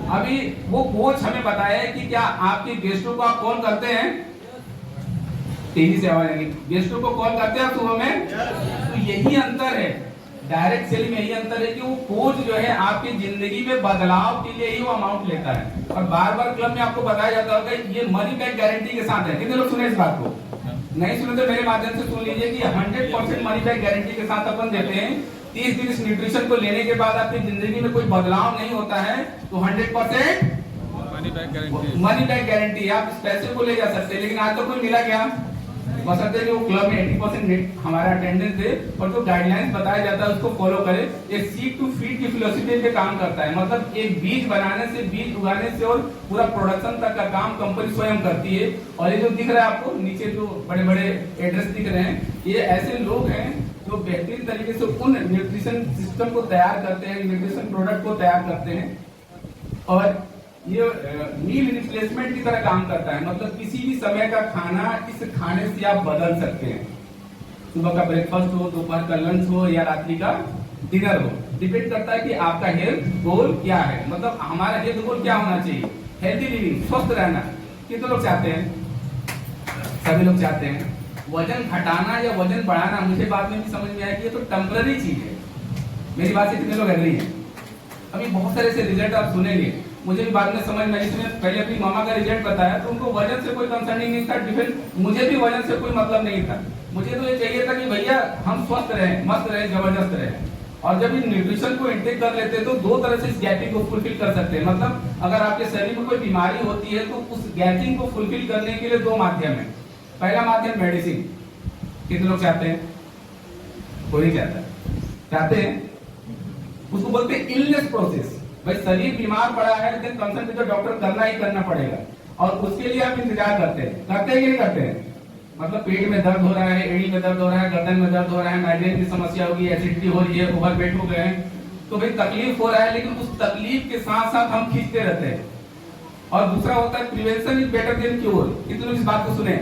अभी वो कोच हमें बताया है कि क्या आपके गेस्टों को आप कॉल करते हैं? तेजी से आवाज आएगी। गेस्टों को कॉल करते हैं आप सुबह में? तो यही अंतर है, डायरेक्ट सेलिंग में यही अंतर है कि वो कोच जो है आपकी जिंदगी में बदलाव के लिए ही वो अमाउंट लेता है। और बार बार क्लब में आपको बताया जाता होगा ये मनी बैक गारंटी के साथ है। कितने लोग सुने इस बात को? नहीं सुने तो मेरे माध्यम से सुन लीजिए कि 100% मनी बैक गारंटी के साथ अपन देते हैं। 30 दिन इस न्यूट्रिशन को लेने के बाद आपकी जिंदगी में कोई बदलाव नहीं होता है तो 100% मनी बैक गारंटी। आप इस पैसे को ले जा सकते हैं, लेकिन आज तो कोई मिला क्या? बशर्ते कि वो क्लब में 80% हमारा अटेंडेंस दे और जो गाइडलाइंस बताया जाता है उसको फॉलो करे। ये सीड टू फीड की फिलोसफी पे काम करता है, मतलब एक बीज बनाने से, बीज उगाने से और पूरा प्रोडक्शन तक का काम कंपनी स्वयं करती है। और ये जो दिख रहा है आपको नीचे जो बड़े बड़े एड्रेस दिख रहे हैं, ये ऐसे लोग हैं जो बेहतरीन तरीके से उन न्यूट्रिशन सिस्टम को तैयार करते हैं, न्यूट्रिशन प्रोडक्ट को तैयार करते हैं। और ये मील रिप्लेसमेंट की तरह काम करता है, मतलब किसी भी समय का खाना इस खाने से आप बदल सकते हैं। सुबह का ब्रेकफास्ट हो, दोपहर का लंच हो या रात्रि का डिनर हो, डिपेंड करता है कि आपका हेल्थ गोल क्या है। मतलब हमारा हेल्थ गोल क्या होना चाहिए? हेल्थी लिविंग, स्वस्थ रहना। कितने लोग चाहते हैं? सभी लोग चाहते हैं। वजन घटाना या वजन बढ़ाना, मुझे बाद में भी समझ में आया कि ये तो टेम्पररी चीज है। मेरी बात से कितने लोग एग्री हैं? अभी बहुत सारे से रिजल्ट आप सुनेंगे, मुझे भी बाद में समझ में आई। इसने पहले अपनी मामा का रिजल्ट बताया तो उनको वजन से कोई कंसर्निंग नहीं था, डिफेंस मुझे भी वजन से कोई मतलब नहीं था। मुझे तो ये चाहिए था कि भैया हम स्वस्थ रहें, मस्त रहें, जबरदस्त रहें। और जब इन न्यूट्रिशन को इंटेक कर लेते हैं तो दो तरह से इस गैपिंग को फुलफिल कर सकते हैं। मतलब अगर आपके शरीर में कोई बीमारी होती है तो उस गैपिंग को फुलफिल करने के लिए दो माध्यम है। पहला माध्यम मेडिसिन। कितने लोग चाहते हैं? कोई नहीं चाहता। चाहते हैं? उसको बोलते हैं इलनेस प्रोसेस। भाई शरीर बीमार पड़ा है लेकिन कंसल्ट तो डॉक्टर करना ही करना पड़ेगा, और उसके लिए आप इंतजार करते हैं। करते हैं कि नहीं करते हैं? मतलब पेट में दर्द हो रहा है, एड़ी में दर्द हो रहा है, गर्दन में दर्द हो रहा है, माइग्रेन की समस्या होगी, एसिडिटी हो रही है, ओवरवेट हो गए हैं, तो भाई तकलीफ हो रहा है, लेकिन उस तकलीफ के साथ साथ हम खींचते रहते हैं। और दूसरा होता है prevention is better than cure. कितने लोग इस बात को सुने?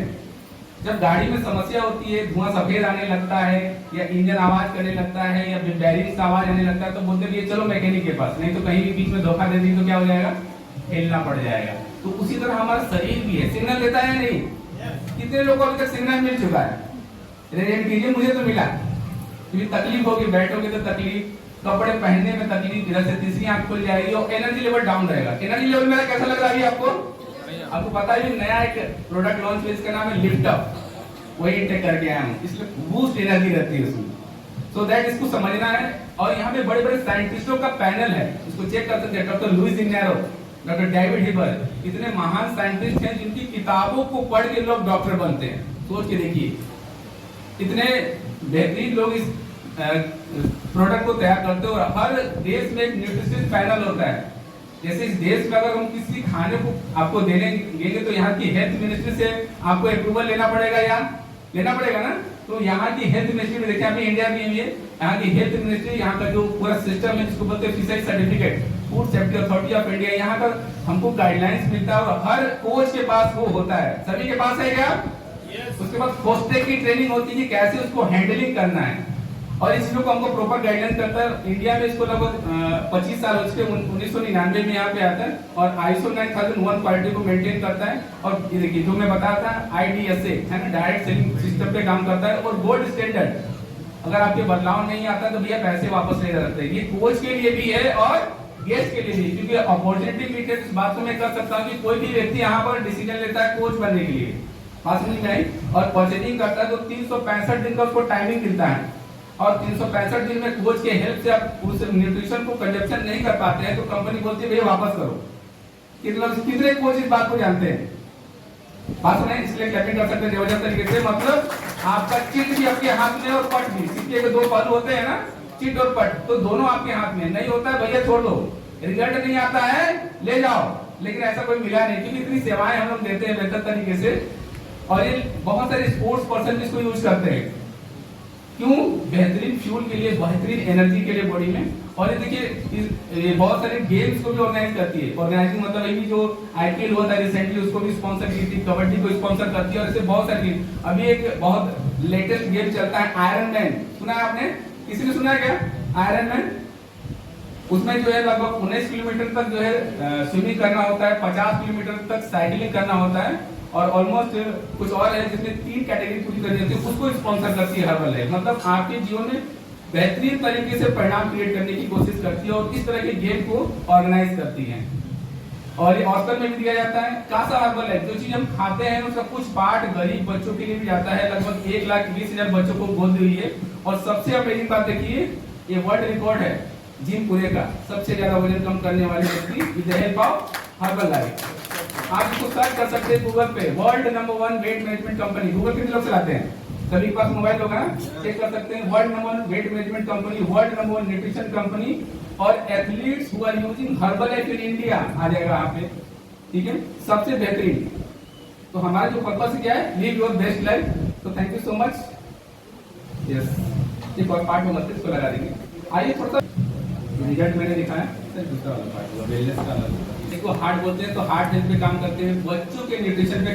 जब गाड़ी में समस्या होती है, धुआं सफेद आने लगता है या इंजन आवाज करने लगता है या बैरिंग का आवाज आने लगता है, तो बोलते हैं चलो मैकेनिक के पास, नहीं तो कहीं भी बीच में धोखा दे दी तो क्या हो जाएगा? हिलना पड़ जाएगा। तो उसी तरह हमारा शरीर भी है, सिग्नल देता है नहीं? कितने लोगों को अभी तक सिग्नल मिल चुका है? रेडिएट कीजिए, मुझे तो मिला। क्योंकि तकलीफ होगी, बैठोगे तो तकलीफ, कपड़े पहनने में तकलीफ, इधर से तीसरी आंख खुल जाएगी और एनर्जी लेवल डाउन रहेगा। एनर्जी लेवल मेरा कैसा लग रहा है आपको? आपको पता है नया एक प्रोडक्ट लॉन्च हुआ, इसका नाम है लिफ्ट अप, वही इंटेक करके आया हूं, इसलिए बूस्ट एनर्जी रहती है उसमें। सो दैट इसको समझना है। और यहाँ पे बड़े बड़े साइंटिस्टों का पैनल है, इसको चेक कर सकते हैं। डॉक्टर लुइस इग्नारो, डॉक्टर डेविड हिबर, इतने महान साइंटिस्ट हैं जिनकी किताबों को पढ़ के लोग डॉक्टर बनते हैं। सोच के देखिए, इतने बेहतरीन लोग इस प्रोडक्ट को तैयार करते हैं। और हर देश में एक न्यूट्रिशन पैनल होता है। जैसे इस देश में अगर हम किसी खाने को आपको देंगे तो यहाँ की हेल्थ मिनिस्ट्री से आपको अप्रूवल लेना पड़ेगा या लेना पड़ेगा ना। तो यहाँ की हेल्थ मिनिस्ट्री में देखिए, अभी इंडिया में है यहाँ की हेल्थ मिनिस्ट्री, यहाँ का जो पूरा सिस्टम है जिसको बोलते हैं fishery certificate, food safety authority of India, यहाँ का हमको गाइडलाइंस मिलता है। और हर कोच के पास वो होता है। सभी के पास है क्या? उसके बाद खोस्टे की ट्रेनिंग होती है कैसे उसको हैंडलिंग करना है, और इस चीजों को हमको प्रॉपर गाइडेंस करता है। इंडिया में इसको लगभग 25 साल हो चुके, 1999 में यहाँ पे आता है और ISO 9001 क्वालिटी को मेंटेन करता है। और ये देखिए जो मैं बताया था IDSA है ना, डायरेक्ट सेलिंग सिस्टम पे काम करता है। और गोल्ड स्टैंडर्ड, अगर आपके बदलाव नहीं आता तो भैया पैसे वापस नहीं रहते। ये कोच के लिए भी है और गेस्ट के लिए भी, क्योंकि अपॉर्चुनिटी मिलती है। इस बात को मैं कर सकता हूँ कि कोई भी व्यक्ति यहाँ पर डिसीजन लेता है कोच बनने के लिए, बात समझ में आई, और परचेजिंग करता है तो 365 दिन का उसको टाइमिंग मिलता है। और 365 दिन में कोच के हेल्प से आप उस न्यूट्रिशन को कंजप्शन नहीं कर पाते हैं तो कंपनी बोलती है भैया वापस करो। कितने कोच इस बात को जानते हैं? बात सुने, इसलिए क्लैपिंग कर सकते हैं जबरदस्त तरीके से। मतलब आपका चिट भी आपके हाथ में और पट भी, सिक्के के दो पहलू होते हैं ना, चिट और पट, तो दोनों आपके हाथ में। नहीं होता है भैया छोड़ दो, रिजल्ट नहीं आता है ले जाओ। लेकिन ऐसा कोई मिला नहीं, क्योंकि इतनी सेवाएं हम लोग देते हैं बेहतर तरीके से। और ये बहुत सारे स्पोर्ट्स पर्सन इसको यूज करते हैं। क्यों? बेहतरीन फ्यूल के लिए, बेहतरीन एनर्जी के लिए बॉडी में। और ये देखिए बहुत सारे गेम्स को भी ऑर्गेनाइज करती है। ऑर्गेनाइजिंग मतलब ये भी जो IPL हुआ था रिसेंटली, उसको भी स्पॉन्सर की थी, कबड्डी को स्पॉन्सर करती है। और ऐसे बहुत सारे गेम, अभी एक बहुत लेटेस्ट गेम चलता है आयरन मैन, सुना है आपने? किसी ने सुना है क्या आयरन मैन? उसमें जो है लगभग 19 किलोमीटर तक जो है स्विमिंग करना होता है, 50 किलोमीटर तक साइकिलिंग करना होता है, और ऑलमोस्ट कुछ और है जिसमें 3 कैटेगरी पूरी करनी होती है, उसको स्पॉन्सर करती है हर्बल लाइफ। मतलब आपके जीवन में बेहतरीन तरीके से परिणाम क्रिएट करने की कोशिश करती है और इस तरह के गेम को ऑर्गेनाइज करती है। और ये ऑस्कर में भी दिया जाता है। कासा हर्बल लाइफ, जो चीज हम खाते हैं उसका कुछ पार्ट गरीब बच्चों के लिए भी जाता है, लगभग 1,20,000 बच्चों को गोद दी हुई है। और सबसे अमेजिंग बात देखिए, ये वर्ल्ड रिकॉर्ड है जिम पूरे का, सबसे ज्यादा वजन कम करने वाले व्यक्ति with the help of herbal life. आप इसको सर्च कर सकते हैं गूगल पे, world number 1 weight management company. Google कितने लोग चलाते हैं? सभी के पास मोबाइल होगा ना, चेक कर सकते हैं। World number 1 weight management company, world number 1 nutrition company, और athletes who are using Herbalife in India आ जाएगा यहाँ पे, ठीक है, सबसे बेहतरीन। तो हमारा जो पर्पस क्या है, लिव योर बेस्ट लाइफ। तो thank you so much. Yes, एक और पार्ट में मत इसको लगा देंगे। आइए थोड़ा सा रिजल्ट मैंने दिखाया, दूसरा वाला पार्ट वेलनेस का। इसको हार्ट बोलते हैं, तो हार्ट हेल्थ पे काम करते हैं, बच्चों के न्यूट्रिशन पे